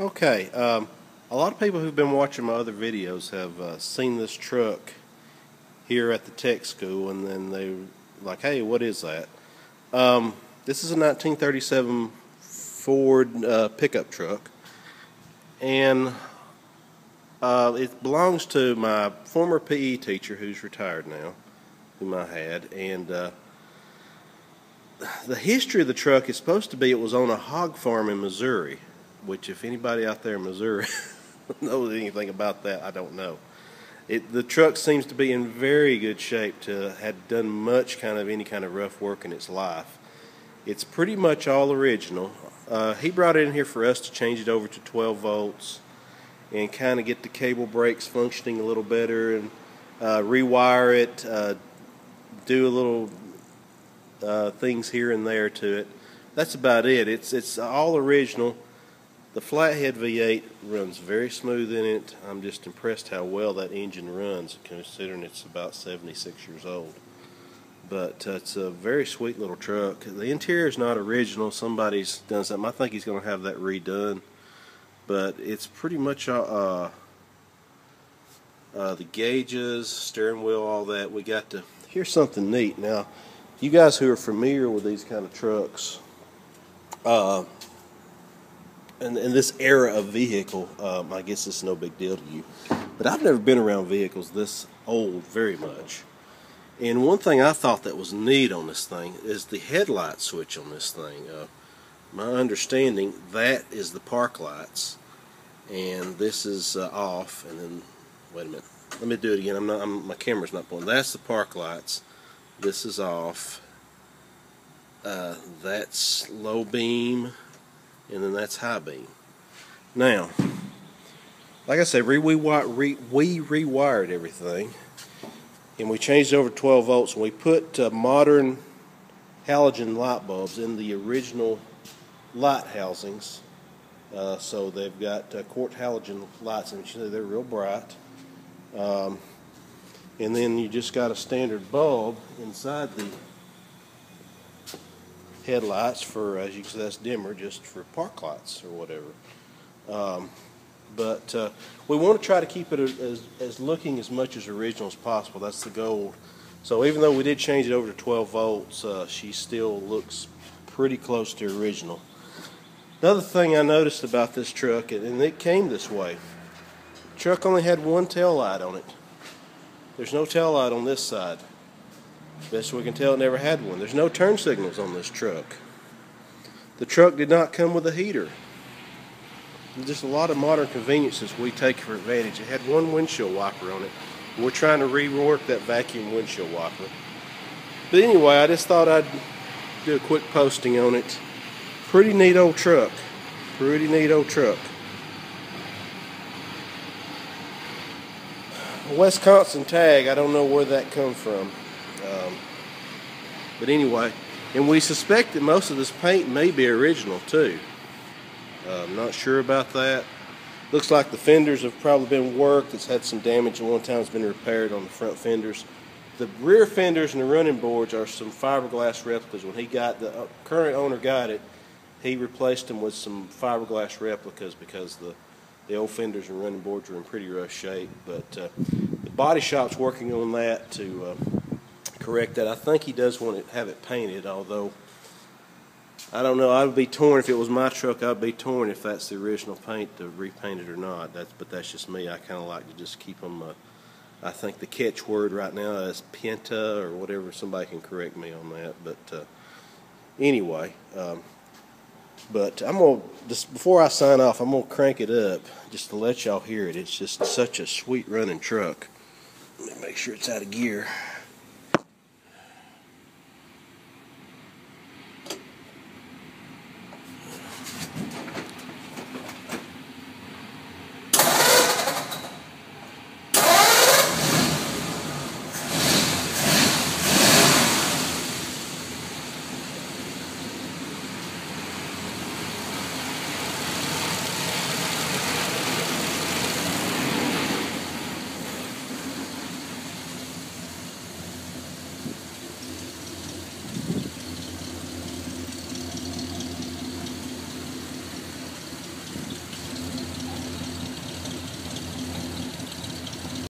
Okay, a lot of people who've been watching my other videos have seen this truck here at the tech school, and then they were like, hey, what is that? This is a 1937 Ford pickup truck, and it belongs to my former PE teacher who's retired now, whom I had, and the history of the truck is supposed to be it was on a hog farm in Missouri, which if anybody out there in Missouri knows anything about that, I don't know. The truck seems to be in very good shape to have done much any kind of rough work in its life. It's pretty much all original. He brought it in here for us to change it over to 12 volts and kind of get the cable brakes functioning a little better and rewire it, do a little things here and there to it. That's about it. It's all original. The flathead V8 runs very smooth in it. I'm just impressed how well that engine runs, considering it's about 76 years old. But it's a very sweet little truck. The interior is not original. Somebody's done something. I think he's going to have that redone. But it's pretty much the gauges, steering wheel, all that. We got to. Here's something neat. Now, you guys who are familiar with these kind of trucks, in this era of vehicle, I guess it's no big deal to you. But I've never been around vehicles this old very much. And one thing I thought that was neat on this thing is the headlight switch on this thing. My understanding, that is the park lights. And this is off. And then, wait a minute. Let me do it again. My camera's not pointing. That's the park lights. This is off. That's low beam. And then that's high beam. Now, like I said, we rewired everything, and we changed it over to 12 volts, and we put modern halogen light bulbs in the original light housings. So they've got quart halogen lights, and they're real bright. And then you just got a standard bulb inside the headlights for, as you can see, that's dimmer, just for park lights or whatever. But we want to try to keep it as looking as much as original as possible. That's the goal. So even though we did change it over to 12 volts, she still looks pretty close to original. Another thing I noticed about this truck, and it came this way, the truck only had one tail light on it. There's no tail light on this side. Best we can tell, it never had one. There's no turn signals on this truck. The truck did not come with a heater. Just a lot of modern conveniences we take for advantage. It had one windshield wiper on it. We're trying to rework that vacuum windshield wiper. But anyway, I just thought I'd do a quick posting on it. Pretty neat old truck. Pretty neat old truck. A Wisconsin tag, I don't know where that come from. But anyway, and we suspect that most of this paint may be original too. I'm not sure about that. Looks like the fenders have probably been worked. It's had some damage at one time. It's been repaired on the front fenders. The rear fenders and the running boards are some fiberglass replicas. When the current owner got it, he replaced them with some fiberglass replicas because the old fenders and running boards were in pretty rough shape. But the body shop's working on that to correct that. I think he does want to have it painted, although I don't know. I would be torn if it was my truck. I'd be torn if that's the original paint to repaint it or not. But that's just me. I kind of like to just keep them. I think the catchword right now is Penta or whatever. Somebody can correct me on that. But anyway, but I'm gonna just before I sign off, I'm gonna crank it up just to let y'all hear it. It's just such a sweet running truck. Let me make sure it's out of gear.